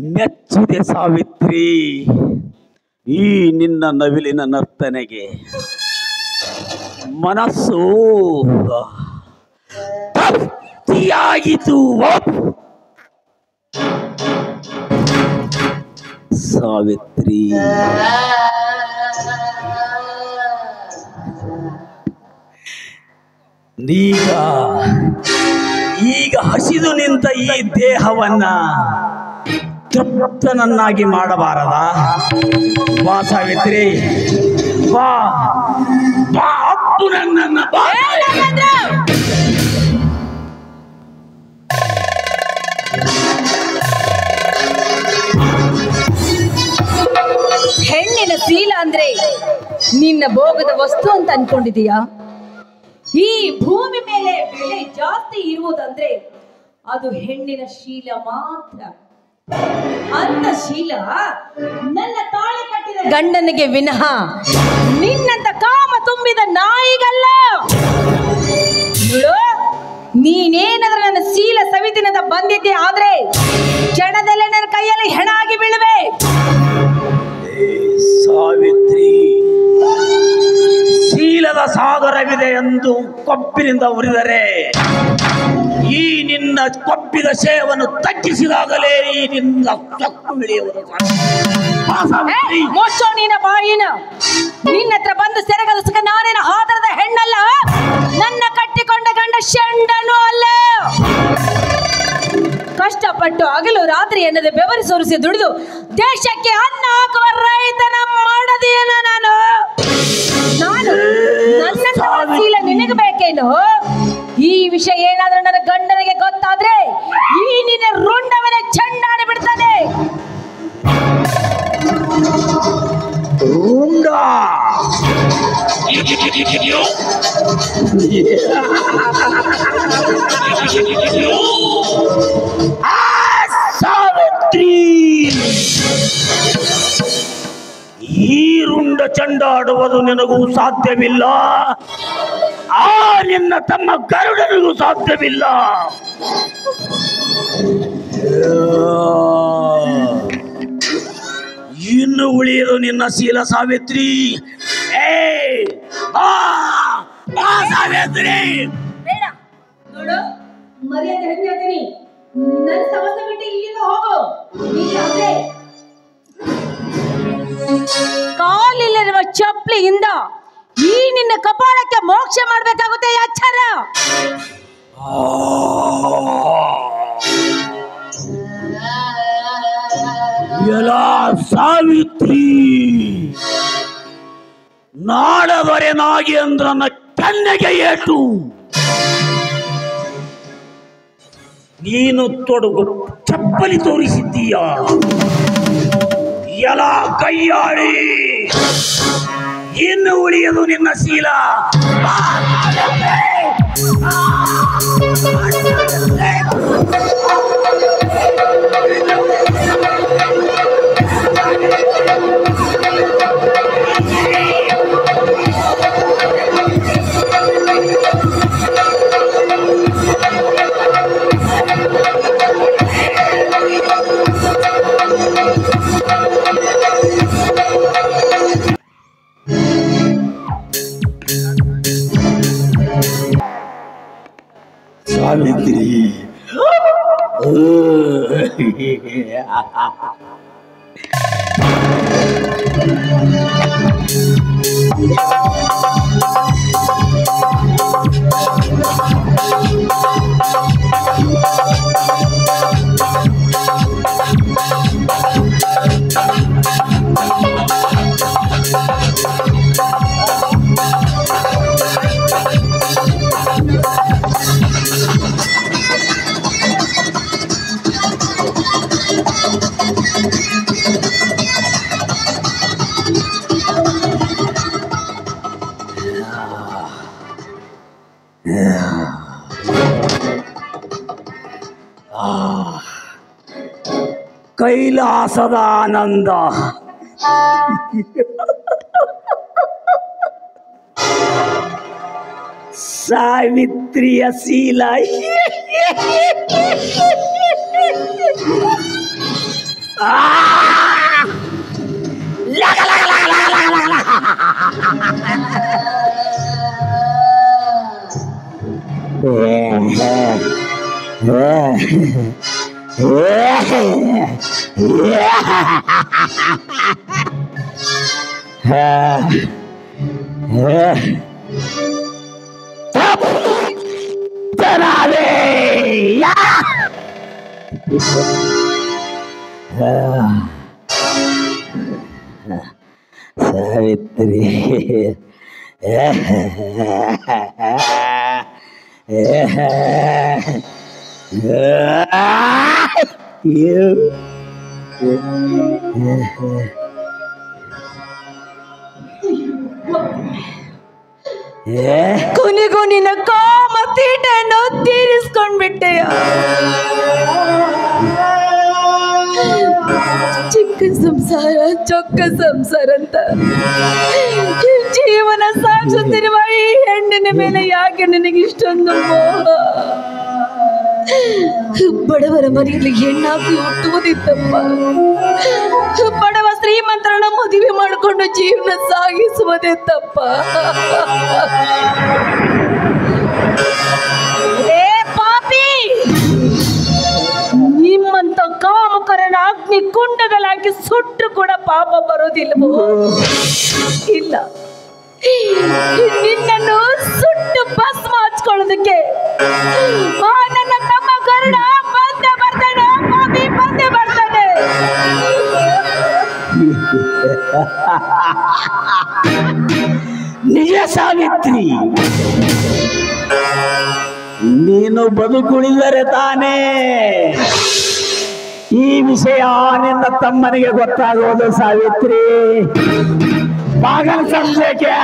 ಮೆಚ್ಚಿದೆ ಸಾವಿತ್ರಿ ಈ ನಿನ್ನ ನವಿಲಿನ ನರ್ತನೆಗೆ. ಮನಸ್ಸು ತೃಪ್ತಿಯಾಗಿತು ಸಾವಿತ್ರಿ. ಈಗ ಹಸಿದು ನಿಂತ ಈ ದೇಹವನ್ನ ತೃಪ್ತನನ್ನಾಗಿ ಮಾಡಬಾರದ? ಬಾ ಸಾವಿತ್ರಿ, ಬಾ ಬಾ, ಅಪ್ಪು ನನ್ನನ್ನ ಬಾ. ಹೆಣ್ಣಿನ ಶೀಲ ಅಂದ್ರೆ ನಿನ್ನ ಭೋಗದ ವಸ್ತು ಅಂತ ಅನ್ಕೊಂಡಿದೀಯಾ? ಈ ಭೂಮಿ ಮೇಲೆ ಬೆಲೆ ಜಾಸ್ತಿ ಇರುವುದಂದ್ರೆ ಅದು ಹೆಣ್ಣಿನ ಶೀಲ ಮಾತ್ರ. ಅಂತ ಶೀಲ ನನ್ನ ತಾಳಿ ಕಟ್ಟಿದ ಗಂಡನಿಗೆ ವಿನಃ ನಿನ್ನಂತ ಕಾಮ ತುಂಬಿದ ನಾಯಿಗಲ್ಲ. ನೀನೇನಾದ್ರೂ ನನ್ನ ಶೀಲ ಸವಿತಿನದ ಬಂದಿದ್ದೆ ಆದ್ರೆ ಕ್ಷಣದಲ್ಲೇ ನನ್ನ ಕೈಯಲ್ಲಿ ಹೆಣ ಆಗಿ ಬೀಳುವೆ. ಸಾವಿತ್ರಿ, ಶೀಲದ ಸಾಗರವಿದೆ ಎಂದು ಕೊಬ್ಬಿನಿಂದ ಉರಿದರೆ ಈ ನಿನ್ನ ಕೊಬ್ಬಿದ ಶೇವನ್ನು ತಗ್ಗಿಸಿದಾಗಲೇ ಈ ನಿನ್ನ ಸೊಕ್ಕು ಇಳಿಯುವುದು. ಮೋಚೋ ನೀನ ಬಾಯಿನ, ನಿನ್ನ ಹತ್ರ ಬಂದು ಸೆರಗದಸಕ ನಾನೇನ ಹಾದರದ ಹೆಣ್ಣಲ್ಲ, ನನ್ನ ಕಟ್ಟಿಕೊಂಡ ಗಂಡ ಶಂಡನು ಅಲ್ಲ. ಕಷ್ಟಪಟ್ಟು ಹಗಲು ರಾತ್ರಿ ಎನ್ನದೆ ಬೆವರು ಸುರಿಸಿ ದುಡಿದು ದೇಶಕ್ಕೆ ಅನ್ನ ಹಾಕುವ ರೈತನ ಮಾಡದೇನ ನಾನು. ನನ್ನ ಶೀಲ ನಿನಗೆ ಬೇಕೇನು? ಈ ವಿಷಯ ಏನಾದ್ರೂ ನನ್ನ ಗಂಡನಿಗೆ ಗೊತ್ತಾದ್ರೆ ಈ ನಿನ್ನ ರುಂಡವನ ಚಂಡಾಡಿ ಬಿಡ್ತಾನೆ. ರುಂಡ ಸಾವಿತ್ರಿ, ಈ ರುಂಡ ಚಂಡಾಡುವುದು ನಿನಗೂ ಸಾಧ್ಯವಿಲ್ಲ, ಆ ನಿನ್ನ ತಮ್ಮ ಗರುಡನಿಗೂ ಸಾಧ್ಯವಿಲ್ಲ. ಇನ್ನು ಉಳಿಯದು ನಿನ್ನ ಶೀಲ ಸಾವಿತ್ರಿ. ಸಾವಿತ್ರಿ, ಬೇಡ ನೋಡು, ಮರ್ಯಾದೆ ಹೇಳ್ತೀನಿ. ನನ್ನ ಸಮಸ್ಯೆ ಬಿಟ್ಟು ಇಲ್ಲಿಂದ ಹೋಗು. ಕಾಲಿಲ್ಲಿರುವ ಚಪ್ಪಲಿಯಿಂದ ಈ ನಿನ್ನ ಕಪಾಳಕ್ಕೆ ಮೋಕ್ಷ ಮಾಡ್ಬೇಕಾಗುತ್ತೆ ಎಚ್ಚರ. ಎಲ್ಲ ಸಾವಿತ್ರಿ, ನಾಡವರೆ ನಾಗೇಂದ್ರನ ಕನ್ನೆಗೆ ಏಟು. ನೀನು ತೊಡಗು ಚಪ್ಪಲಿ ತೋರಿಸಿದ್ದೀಯ. ಎಲ್ಲ ಕೈಯಾಡಿ, ಇನ್ನು ಉಳಿಯದು ನಿನ್ನ ಶೀಲ. ಸಾವಿತ್ರಿ, ಕೈಲಾಸದ ಆನಂದ. ಸಾವಿತ್ರಿಯ ಶೀಲ ಸಾವಿತ್ರಿ ಕೊನೆಗೂ ನಿನ್ನ ಕಾಮ ತೀಟೆಯನ್ನು ತೀರಿಸ್ಕೊಂಡ್ಬಿಟ್ಟೆಯ. ಚಿಕ್ಕ ಸಂಸಾರ ಚೊಕ್ಕ ಸಂಸಾರ ಅಂತ ಜೀವನ ಸಾಗಿಸುತ್ತಿರುವ ಈ ಹೆಣ್ಣಿನ ಮೇಲೆ ಯಾಕೆ ನಿನಗೆ ಇಷ್ಟೊಂದು ಮೋಹ? ಬಡವರ ಮನೆಯಲ್ಲಿ ಹೆಣ್ಣಾಗಿ ಹುಟ್ಟುವುದಿತ್ತಪ್ಪ. ಬಡವ ಶ್ರೀಮಂತರನ್ನ ಮದುವೆ ಮಾಡಿಕೊಂಡು ಜೀವನ ಸಾಗಿಸುವುದೇ ತಪ್ಪ. ಪಾಪಿ, ನಿಮ್ಮಂತ ಕಾಮಕರನ ಅಗ್ನಿ ಕುಂಡಗಳಾಗಿ ಸುಟ್ಟು ಕೂಡ ಪಾಪ ಬರೋದಿಲ್ವೋ? ಇಲ್ಲ, ನಿನ್ನನ್ನು ಸುಟ್ಟು ಭಸ್ಮ ಹಚ್ಕೊಳ್ಳೋದಕ್ಕೆ ನನ್ನ ತಮ್ಮ ಗರುಡ ಬಂದೇ ಬರ್ತಾನೆ. ಪಾಪಿ ಬಂದೇ ಬರ್ತಾನೆ. ನಿಜ ಸಾವಿತ್ರಿ, ನೀನು ಬದುಕುಳಿದರೆ ತಾನೇ ಈ ವಿಷಯ ನಿನ್ನ ತಮ್ಮನಿಗೆ ಗೊತ್ತಾಗೋದು ಸಾವಿತ್ರಿ. ಪಾಗಲ್ ಸಂಜೆಗೆ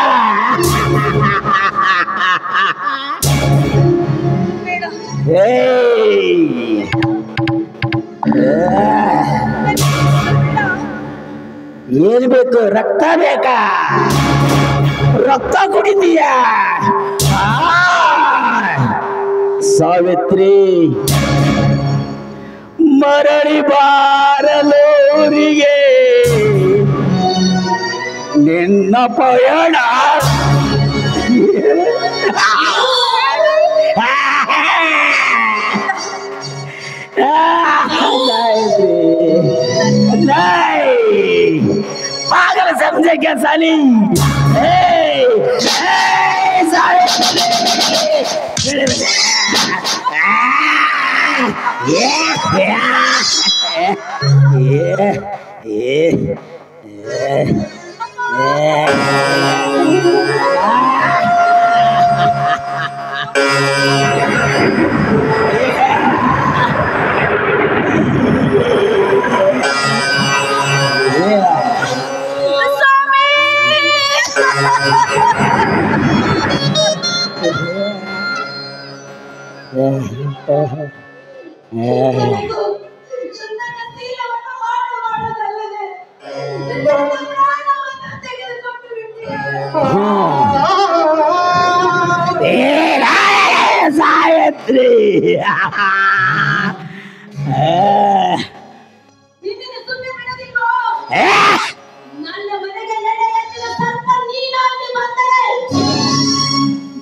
ಏನ್ ಬೇಕು? ರಕ್ತ ಬೇಕಾ? ರಕ್ತ ಕುಡಿದೀಯ ಸಾವಿತ್ರಿ? ಮರಳಿ ಬಾರಲೂರಿಗೆ ನಿನ್ನ ಪಯಣ पागल समझे क्या साली? ಸಾಯತ್ರಿ ನನ್ನ ಮನೆಗೆ ಎಡೆ ಎತ್ತಿದ ಸರ್ಪ ನೀನಾಗಿ ಬಂದರೆ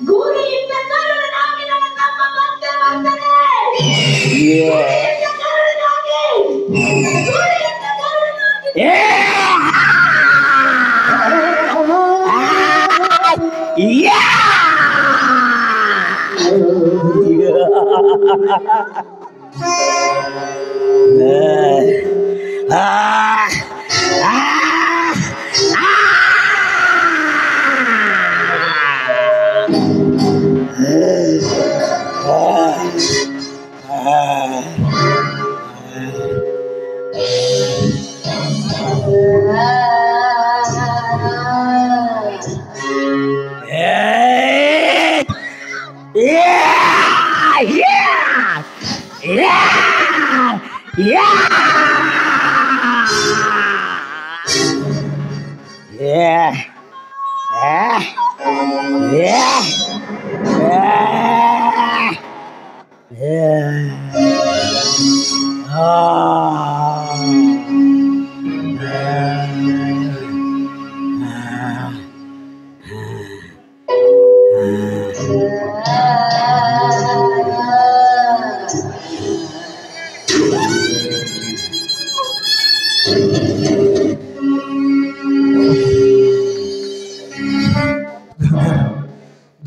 ಗುರಿಯಿಂದ ಕರುಣನಾಗಿ ನನ್ನ ತಮ್ಮ ಬಂದೆ ಬಂದರೆ ಗುರಿಯಿಂದ ಕರುಣನಾಗಿ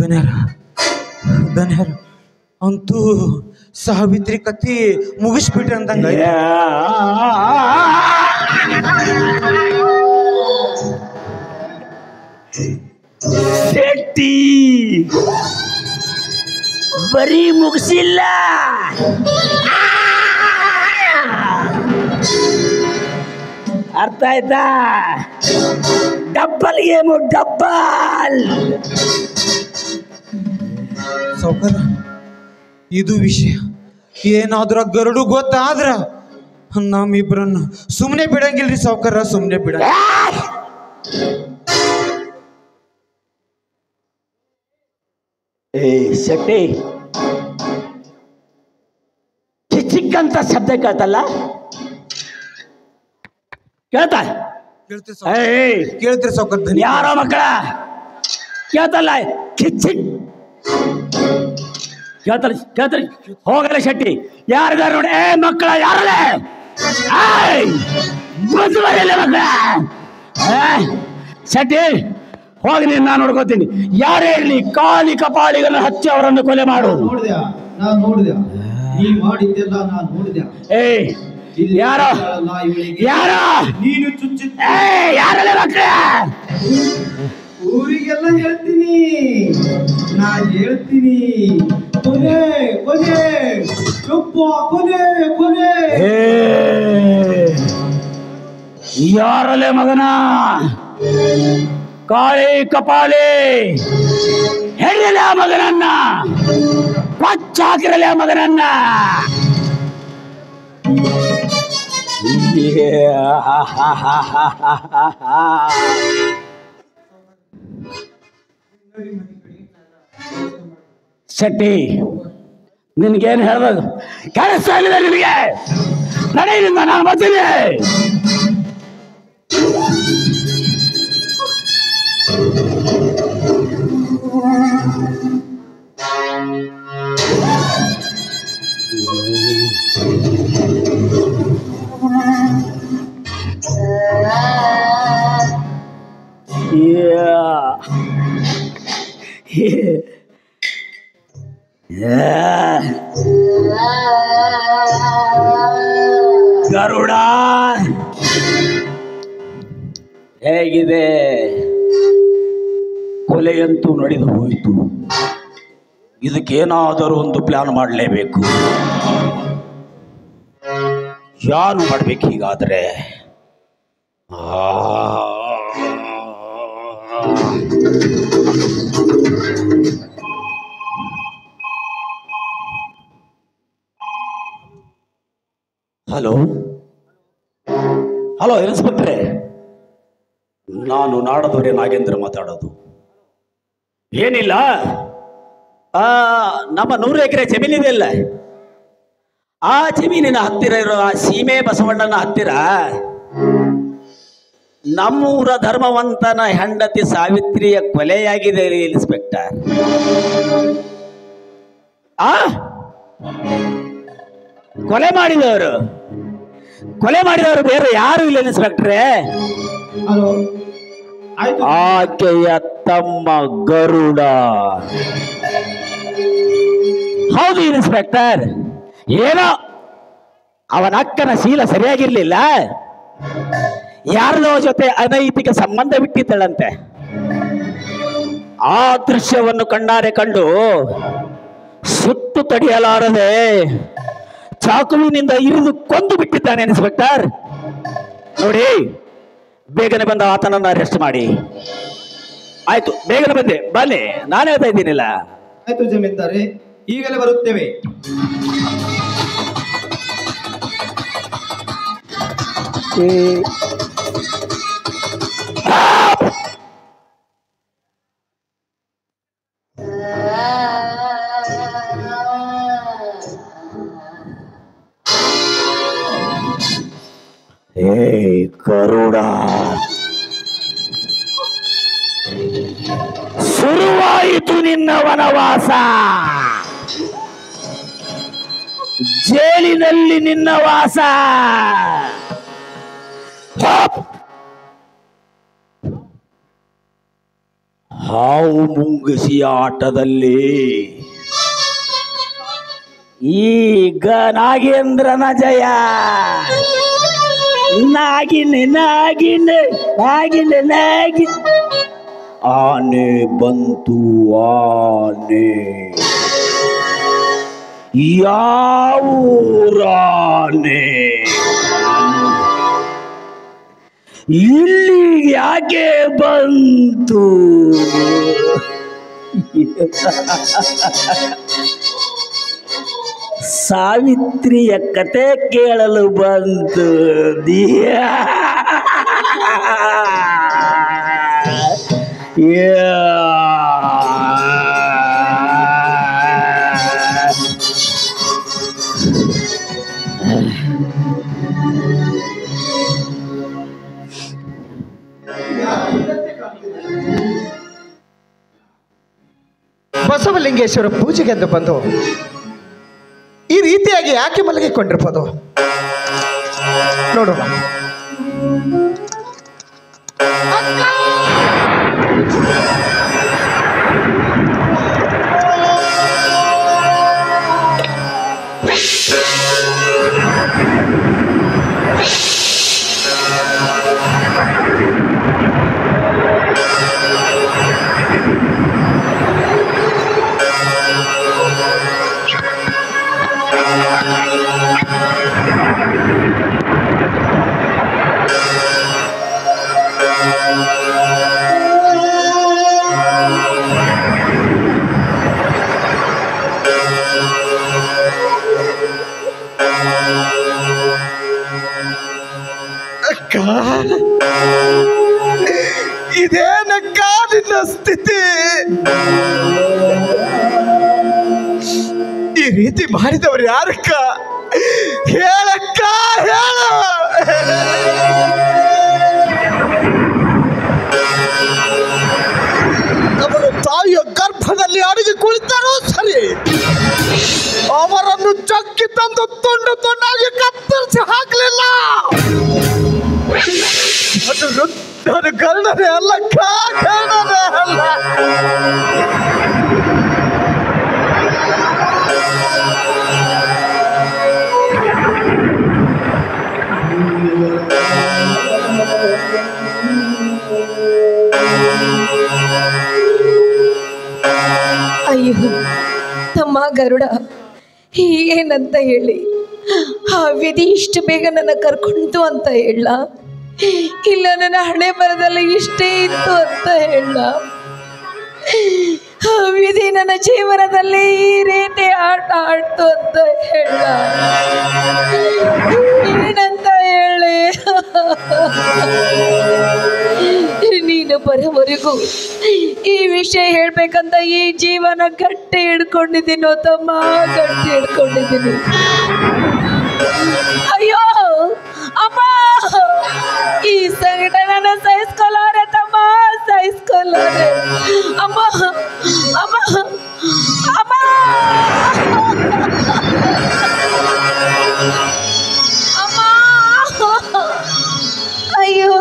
ಧನ್ಯರ ಧನ್ಯರ ಅಂತೂ ಸಾವಿತ್ರಿ ಕತ್ತಿ ಮುಗಿಸ್ಬಿಟ್ರಿ ಅಂದಂಗ ಶೆಟ್ಟಿ ಬರೀ ಮುಗಿಸಿಲ್ಲ, ಅರ್ಥ ಆಯ್ತಾ? Double game, double. ಸೌಕರ ಇದು ವಿಷಯ ಏನಾದ್ರ ಗರುಡು ಗೊತ್ತಾದ್ರ ನಮ್ಮಿಬ್ರನ್ನ ಸುಮ್ಮನೆ ಬಿಡಂಗಿಲ್ರಿ ಸೌಕರ, ಸುಮ್ಮನೆ ಬಿಡ. ಏ ಶೆಟ್ಟಿ, ಚಿಕ್ಕಂತ ಶಬ್ದ ಕೇಳ್ತಲ್ಲ, ಕೇಳ್ತಾ? ಕೇಳ್ತೀರಿ ಸೌಕರ್? ಯಾರೋ ಮಕ್ಕಳ ಕೇಳ್ತಲ್ಲ, ಕಿಚ್ಚಿಕ್ ಕೇಳ್ತಾರೆ ಕೇಳ್ತಾರೆ. ಹೋಗಲ್ಲ ಶೆಟ್ಟಿ, ಯಾರಿದಾರ ನೋಡಿ. ಏ ಮಕ್ಕಳ, ಯಾರಲ್ಲೇ ಮಕ್ಕಳ? ಶೆಟ್ಟಿ ಹೋಗಿ, ನೀನು ನಾನು ನೋಡ್ಕೋತೀನಿ. ಯಾರೇ ಇರಲಿ, ಕಾಲಿ ಕಪಾಳಿಗಳನ್ನು ಹಚ್ಚಿ ಅವರನ್ನು ಕೊಲೆ ಮಾಡು. ಏಯ್ ಯಾರೋ ಯಾರೋ ನೀನು ಚುಚ್ಚಿ ಯಾರಲ್ಲ ಮಕ್ಕಳ? ಊರಿಗೆಲ್ಲ ಹೇಳ್ತೀನಿ, ನಾ ಹೇಳ್ತೀನಿ. ಕೊನೆ ಕೊನೆ ಚುಪ್ಪ, ಕೊನೆ ಕೊನೆ. ಯಾರಲ್ಲೇ ಮಗನ? ಕಾಳಿ ಕಪಾಲಿ ಹೇಳಿರಲಿ ಆ ಮಗನನ್ನ, ಕೊಚ್ಚಾಕಿರಲಿ ಆ ಮಗನನ್ನ. ಶೆಟ್ಟಿ, ನಿನ್ಗೇನು ಹೇಳ್ಬೋದು? ಕೆಲಸ ಇಲ್ಲ ನಿನಗೆ? ನಡೆಯಿಂದ ನಾನು ಬರ್ತೀನಿ. ಗರುಡ ಹೇಗಿದೆ? ಕೊಲೆಯಂತೂ ನಡೆದು ಹೋಯಿತು. ಇದಕ್ಕೇನಾದರೂ ಒಂದು ಪ್ಲಾನ್ ಮಾಡಲೇಬೇಕು. ಯಾರು ಮಾಡ್ಬೇಕು ಹೀಗಾದ್ರೆ? ಹಲೋ ಹಲೋ, ಇನ್ಸ್ಪೆಕ್ಟ್ರೆ, ನಾನು ನಾಡದವರೇ ನಾಗೇಂದ್ರ ಮಾತಾಡೋದು. ಏನಿಲ್ಲ, ನಮ್ಮ 100 ಎಕರೆ ಜಮೀನಿದೆ ಅಲ್ಲ, ಆ ಜಮೀನಿನ ಹತ್ತಿರ ಇರೋ ಆ ಸೀಮೆ ಬಸವಣ್ಣನ ಹತ್ತಿರ ನಮ್ಮೂರ ಧರ್ಮವಂತನ ಹೆಂಡತಿ ಸಾವಿತ್ರಿಯ ಕೊಲೆಯಾಗಿದೆ ಇನ್ಸ್ಪೆಕ್ಟರ್. ಕೊಲೆ ಮಾಡಿದವರು ಬೇರೆ ಯಾರು ಇಲ್ಲ ಇನ್ಸ್ಪೆಕ್ಟ್ರೆ, ಆಕೆಯ ತಮ್ಮ ಗರುಡ. ಹೌದು ಇನ್ಸ್ಪೆಕ್ಟರ್, ಏನೋ ಅವನ ಅಕ್ಕನ ಶೀಲ ಸರಿಯಾಗಿರ್ಲಿಲ್ಲ, ಯಾರದೋ ಜೊತೆ ಅನೈತಿಕ ಸಂಬಂಧ ಬಿಟ್ಟಿದ್ದಳಂತೆ. ಆ ದೃಶ್ಯವನ್ನು ಕಣ್ಣಾರೆ ಕಂಡು ಸುಟ್ಟು ತಡೆಯಲಾರದೆ ಚಾಕುವಿನಿಂದ ಇರಿದು ಕೊಂದು ಬಿಟ್ಟಿದ್ದಾನೆ ಇನ್ಸ್ಪೆಕ್ಟರ್. ನೋಡಿ, ಬೇಗನೆ ಬಂದ ಆತನನ್ನ ಅರೆಸ್ಟ್ ಮಾಡಿ. ಆಯ್ತು, ಬೇಗನೆ ಬಂದೆ, ಬನ್ನಿ, ನಾನು ಹೇಳ್ತಾ ಇದ್ದೀನಿಲ್ಲ. ಆಯ್ತು ಜಮೀನ್ದಾರೆ, ಈಗಲೇ ಬರುತ್ತೇವೆ. ಗರುಡ, ಶುರುವಾಯಿತು ನಿನ್ನ ವನವಾಸ. ಜೈಲಿನಲ್ಲಿ ನಿನ್ನ ವಾಸ. ಹಾವು ಮುಂಗಿಸಿ ಆಟದಲ್ಲಿ ಈಗ ನಾಗೇಂದ್ರನ ಜಯ. ನಾಗಿನೆ ನಾಗಿನೆ ನಾಗಿನೆ ನಾಗಿ ಆನೆ ಬಂತು ಆನೆ. ಯಾವೂರಾನೆ ಇಲ್ಲಿ ಯಾಕೆ ಬಂತು? ಸಾವಿತ್ರಿಯ ಕತೆ ಕೇಳಲು ಬಂತು. ಬಸವಲಿಂಗೇಶ್ವರ ಪೂಜೆಗೆಂದು ಬಂದು ಈ ರೀತಿಯಾಗಿ ಯಾಕೆ ಮಲಗಿಕೊಂಡಿರ್ಬೋದು ನೋಡೋಣ. ಇದೇನಕ್ಕ ನಿನ್ನ ಸ್ಥಿತಿ? ಈ ರೀತಿ ಮಾಡಿದವರು ಯಾರಕ್ಕ? ಹೇಳಕ್ಕ, ಹೇಳ. ಅವರು ತಾಯಿಯ ಗರ್ಭದಲ್ಲಿ ಅಡಿಗೆ ಕುಳಿತಾರೋ ಸರಿ, ಅವರನ್ನು ಚಕ್ಕಿ ತಂದು ತುಂಡು ತುಂಡಾಗಿ ಕತ್ತರಿಸಿ ಹಾಕಲಿಲ್ಲ. ಅದು ಕರ್ಣನೇ ಅಲ್ಲ, ಕರ್ಣನೇ ಅಲ್ಲ. ಅಯ್ಯೋ ತಮ್ಮ ಗರುಡ, ಏನಂತ ಹೇಳಿ? ಆ ವಿಧಿ ಇಷ್ಟು ಬೇಗ ನನ್ನ ಕರ್ಕೊಂಡು ಅಂತ ಹೇಳ, ಇಲ್ಲ ನನ್ನ ಹಣೆ ಬರದಲ್ಲಿ ಇಷ್ಟೇ ಇತ್ತು ಅಂತ ಹೇಳ. ಆ ವಿಧಿ ನನ್ನ ಜೀವನದಲ್ಲಿ ಈ ರೀತಿ ಆಟ ಆಡ್ತು ಅಂತ ಹೇಳ. ಏನಂತ ಹೇಳಿ? ನೀನು ಬರೋವರೆಗೂ ಈ ವಿಷಯ ಹೇಳ್ಬೇಕಂತ ಈ ಜೀವನ ಗಟ್ಟಿ ಹಿಡ್ಕೊಂಡಿದ್ದೀನೋ ತಮ್ಮ, ಗಟ್ಟಿ ಹಿಡ್ಕೊಂಡಿದ್ದೀನಿ. ಅಯ್ಯೋ ಅಮ್ಮ, ಈ ಸಂಕಟ ನನ್ನ ಸಹಿಸ್ಕೊಲಾರೆ ತಮ್ಮ, ಸಹಿಸ್ಕೊಲಾರೆ. ಅಮ್ಮ ಅಮ್ಮ ಅಮ್ಮ ಅಮ್ಮ, ಅಯ್ಯೋ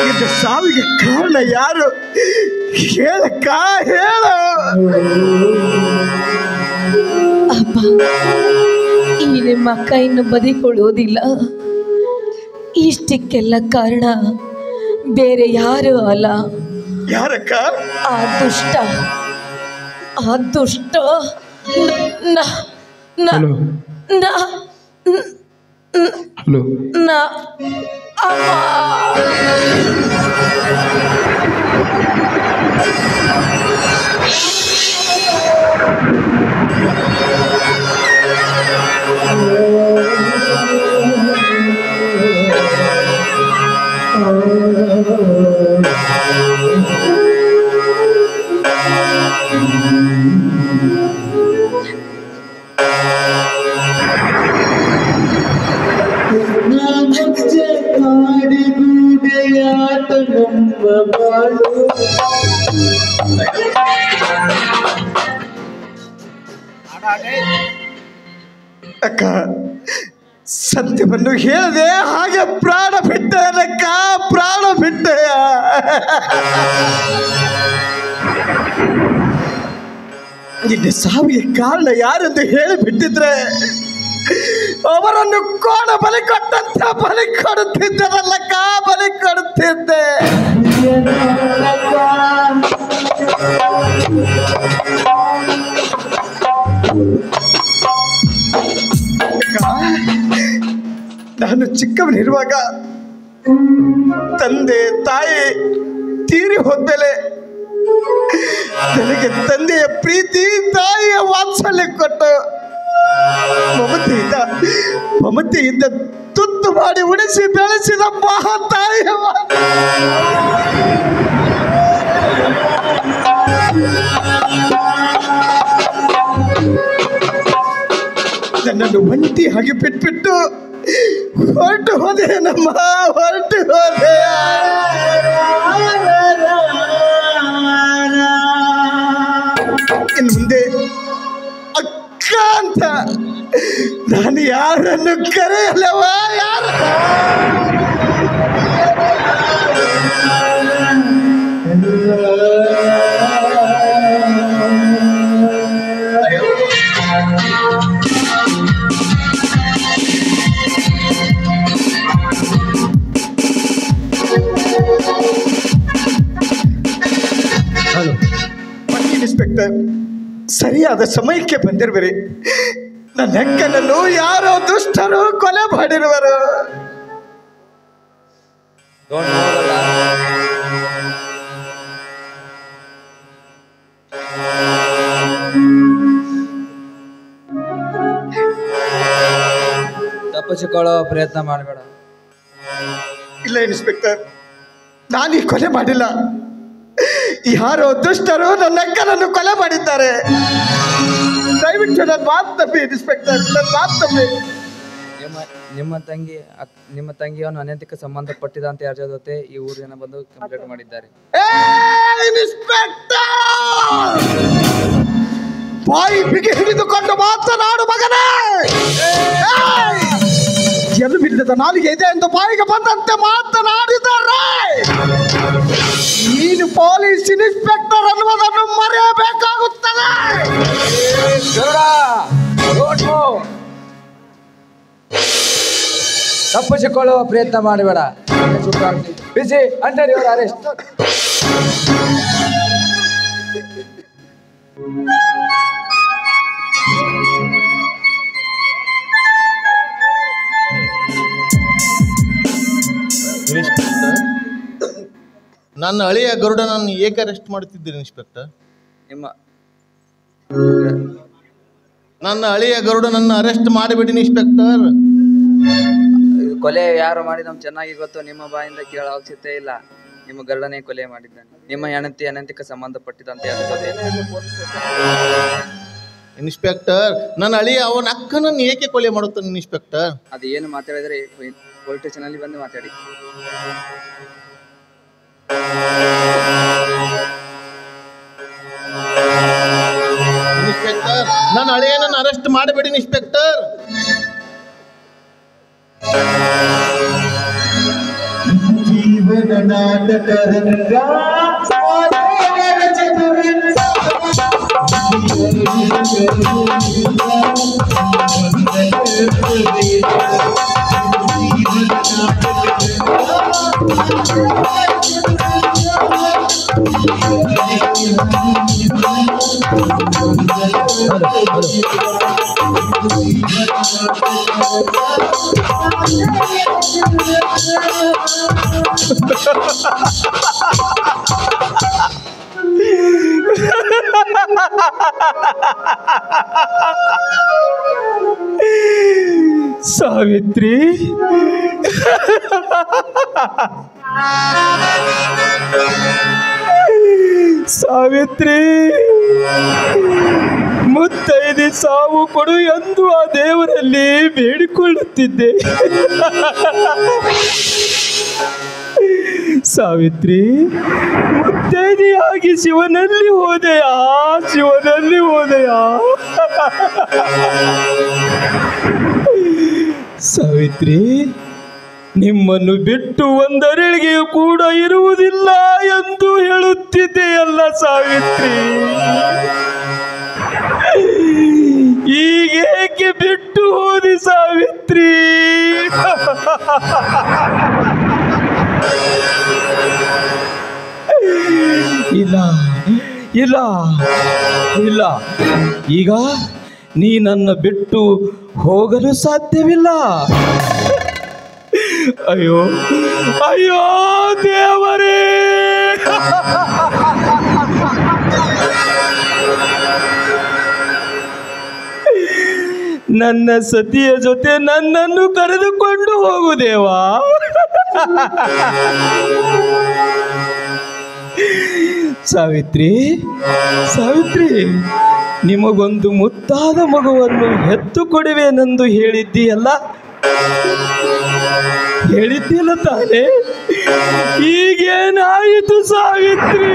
ಇದು ಸಾವಿಗೆ ಕಾರಣ ಯಾರು? ಹೇಳಕ್ಕ, ಹೇಳ. ಅಪ್ಪ, ಈ ನಿಮ್ಮ ಅಕ್ಕ ಇನ್ನು ಬದಿಕೊಳ್ಳುವುದಿಲ್ಲ. ಇಷ್ಟಕ್ಕೆಲ್ಲ ಕಾರಣ ಬೇರೆ ಯಾರು ಅಲ್ಲ, ಯಾರಕ್ಕ? ಆ ದುಷ್ಟ ಅಮ್ಮ. ಕಾಡಿಗೂಡೆಯಾಟ ನಮ್ಮ ಬಾಳು ಅಕ್ಕ ಸತ್ಯವನ್ನು ಹೇಳಿದೆ, ಹಾಗೆ ಪ್ರಾಣ ಬಿಟ್ಟೆನಕ್ಕ, ಪ್ರಾಣ ಬಿಟ್ಟೆಯ. ನಿನ್ನ ಸಾವಿಗೆ ಕಾರಣ ಯಾರೆಂದು ಹೇಳಿ ಬಿಟ್ಟಿದ್ರೆ ಅವರನ್ನು ಕೋಣ ಬಲಿ ಕೊಟ್ಟಂತೆ ಬಲಿ ಕೊಡುತ್ತಿದ್ದರಲ್ಲಕ್ಕ, ಬಲಿ ಕೊಡುತ್ತಿದ್ದೆ. ನಾನು ಚಿಕ್ಕವನಿರುವಾಗ ತಂದೆ ತಾಯಿ ತೀರಿ ಹೋದ್ಮೇಲೆ ನನಗೆ ತಂದೆಯ ಪ್ರೀತಿ ತಾಯಿಯ ವಾತ್ಸಲ್ಯ ಕೊಟ್ಟು ಮಮತೆಯಿಂದ ತುತ್ತು ಮಾಡಿ ಉಳಿಸಿ ಬೆಳೆಸಿದ ಮಹಾತಾಯಿಯ ನನ್ನನ್ನು ಒಂಟಿಯಾಗಿ ಬಿಟ್ಬಿಟ್ಟು ಹೊರಟು ಹೋದೆ ನಮ್ಮ, ಹೊರಟು ಹೋದೆ. ಇನ್ನು ಮುಂದೆ ಅಕ್ಕ ಅಂತ ನಾನು ಯಾರನ್ನು ಕರೆಯಲ್ಲವ, ಯಾರ ಇನ್ಸ್ಪೆಕ್ಟರ್, ಸರಿಯಾದ ಸಮಯಕ್ಕೆ ಬಂದಿರುವಿರಿ. ನನ್ನ ಅಕ್ಕನನ್ನು ಯಾರೋ ದುಷ್ಟರು ಕೊಲೆ ಮಾಡಿರುವರು. ತಪ್ಪಿಸಿಕೊಳ್ಳೋ ಪ್ರಯತ್ನ ಮಾಡಬೇಡ. ಇಲ್ಲ ಇನ್ಸ್ಪೆಕ್ಟರ್, ನಾನು ಈ ಕೊಲೆ ಮಾಡಿಲ್ಲ. ಯಾರೋ ದುಷ್ಟರು ನನ್ನ ಅಕ್ಕನನ್ನು ಕೊಲೆ ಮಾಡಿದ್ದಾರೆ. ದಯವಿಟ್ಟು ನನ್ನ ಮಾತು ನಂಬಿ ಇನ್ಸ್ಪೆಕ್ಟರ್, ನನ್ನ ಮಾತು ನಂಬಿ. ನಿಮ್ಮ ತಂಗಿಯವನು ಅನೈತಿಕ ಸಂಬಂಧಪಟ್ಟಿದ ಅಂತ ಯಾರ ಜೊತೆ ಈ ಊರಿನ ಬಂದು ಕಂಪ್ಲೇಂಟ್ ಮಾಡಿದ್ದಾರೆ. ಇನ್ಸ್ಪೆಕ್ಟರ್, ಬಾಯಿ ಬಿಗಿ ಹಿಡಿದುಕೊಂಡು ಮಾತನಾಡು ಮಗನೇ. ಎಲ್ಲಿ ಬಿದ್ದದ ನಾಲಿಗೆ ಇದೆ ಎಂದು ಬಾಯಿಗೆ ಬಂದಂತೆ ಮಾತನಾಡಿದ್ದಾರೆ. ನೀನು ಪೊಲೀಸ್ ಇನ್ಸ್ಪೆಕ್ಟರ್ ಅನ್ನುವುದನ್ನು ಮರೆಯಬೇಕಾಗುತ್ತದೆ. ತಪ್ಪಿಸಿಕೊಳ್ಳುವ ಪ್ರಯತ್ನ ಮಾಡಬೇಡ. ಬಿಸಿ ಅಂಡರ್ ಯುವರ್ ಅರೆಸ್ಟ್. ನನ್ನ ಹಳೆಯ ಗರುಡನನ್ನು ಏಕೆ ಅರೆಸ್ಟ್ ಮಾಡುತ್ತಿದ್ದೀರಿ ಇನ್ಸ್ಪೆಕ್ಟರ್? ನನ್ನ ಹಳೆಯ ಗರುಡನನ್ನು ಅರೆಸ್ಟ್ ಮಾಡಬೇಡಿ ಇನ್ಸ್ಪೆಕ್ಟರ್. ಕೊಲೆ ಯಾರು ಮಾಡಿದ ಚೆನ್ನಾಗಿ ಗೊತ್ತು. ನಿಮ್ಮ ಬಾಯಿಂದ ಕೇಳೋ ಅವಶ್ಯಕತೆ ಇಲ್ಲ. ನಿಮ್ಮ ಗರುಡನೇ ಕೊಲೆ ಮಾಡಿದ್ದಾನೆ. ನಿಮ್ಮ ಹೆಂಡತಿ ಅನೈತಿಕ ಸಂಬಂಧಪಟ್ಟಿದಂತೆ ಇನ್ಸ್ಪೆಕ್ಟರ್, ನನ್ನ ಹಳೆಯ ಅವನ ಅಕ್ಕನನ್ನು ಏಕೆ ಕೊಲೆ ಮಾಡುತ್ತಾನೆ ಇನ್ಸ್ಪೆಕ್ಟರ್? ಅದು ಏನು ಮಾತಾಡಿದ್ರೆ ಪೊಲೀಸ್ ಸ್ಟೇಷನ್ ಅಲ್ಲಿ ಬಂದು ಮಾತಾಡಿ. ಇನ್ಸ್ಪೆಕ್ಟರ್, ನನ್ನ ಹಳೆಯನನ್ನು ಅರೆಸ್ಟ್ ಮಾಡಬೇಡಿ ಇನ್ಸ್ಪೆಕ್ಟರ್. ಜೀವನ ನಾಟಕ ರಂಗ ಸಾವಿತ್ರಿ, ಸಾವಿತ್ರಿ, ಮುತ್ತೈದೆ ಸಾವು ಕೊಡು ಎಂದು ಆ ದೇವರಲ್ಲಿ ಬೇಡಿಕೊಳ್ಳುತ್ತಿದ್ದೆ. ಸಾವಿತ್ರಿ, ಮುತ್ತೈದೆಯ ಭಕ್ತಿಯಾಗಿ ಶಿವನಲ್ಲಿ ಹೋದೆಯಾ, ಶಿವನಲ್ಲಿ ಹೋದೆಯಾ? ಸಾವಿತ್ರಿ, ನಿಮ್ಮನ್ನು ಬಿಟ್ಟು ಒಂದರಳಿಗೆಯೂ ಕೂಡ ಇರುವುದಿಲ್ಲ ಎಂದು ಹೇಳುತ್ತಿದ್ದೆಯಲ್ಲ ಸಾವಿತ್ರಿ. ಈಗೇಕೆ ಬಿಟ್ಟು ಹೋದಿ ಸಾವಿತ್ರಿ? ಇಲ್ಲ ಇಲ್ಲ ಇಲ್ಲ, ಈಗ ನೀ ನನ್ನ ಬಿಟ್ಟು ಹೋಗಲು ಸಾಧ್ಯವಿಲ್ಲ. ಅಯ್ಯೋ ಅಯ್ಯೋ ದೇವರೇ, ನನ್ನ ಸತಿಯ ಜೊತೆ ನನ್ನನ್ನು ಕರೆದುಕೊಂಡು ಹೋಗು ದೇವಾ. ಸಾವಿತ್ರಿ, ಸಾವಿತ್ರಿ, ನಿಮಗೊಂದು ಮುದ್ದಾದ ಮಗುವನ್ನು ಹೆತ್ತು ಕೊಡುವೆನೆಂದು ಹೇಳಿದ್ದೀಯಲ್ಲ, ಹೇಳಿದ್ದಿಲ್ಲ ತಾನೆ? ಈಗೇನಾಯಿತು ಸಾವಿತ್ರಿ?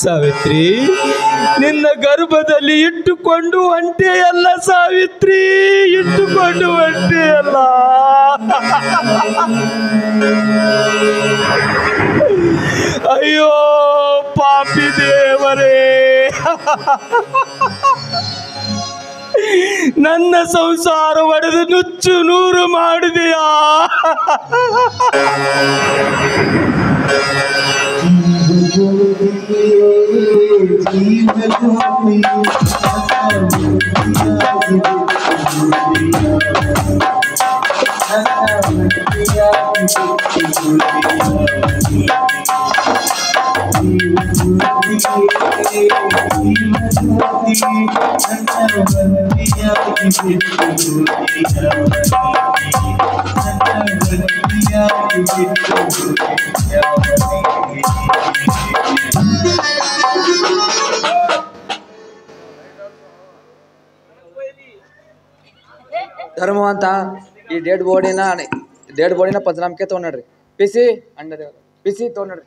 ಸಾವಿತ್ರಿ, ನಿನ್ನ ಗರ್ಭದಲ್ಲಿ ಇಟ್ಟುಕೊಂಡು ಹೊಂಟೆಯಲ್ಲ ಸಾವಿತ್ರಿ, ಇಟ್ಟುಕೊಂಡು ಹೊಂಟೆಯಲ್ಲ. ಅಯ್ಯೋ ಪಾಪಿ ದೇವರೇ, ನನ್ನ ಸಂಸಾರ ಒಡೆದು ನುಚ್ಚು ನೂರು ಮಾಡಿದೆಯಾ? ಧರ್ಮವಂತ ಈ ಡೆಡ್ ಬಾಡಿನ ಪಂಚನಾಮಕ್ಕೆ ತೊಗೊಂಡ್ರಿ. ಪಿಸಿ ಅಂಡದೇವ್ರ ಪಿಸಿ ತೊಗೊಂಡ್ರಿ.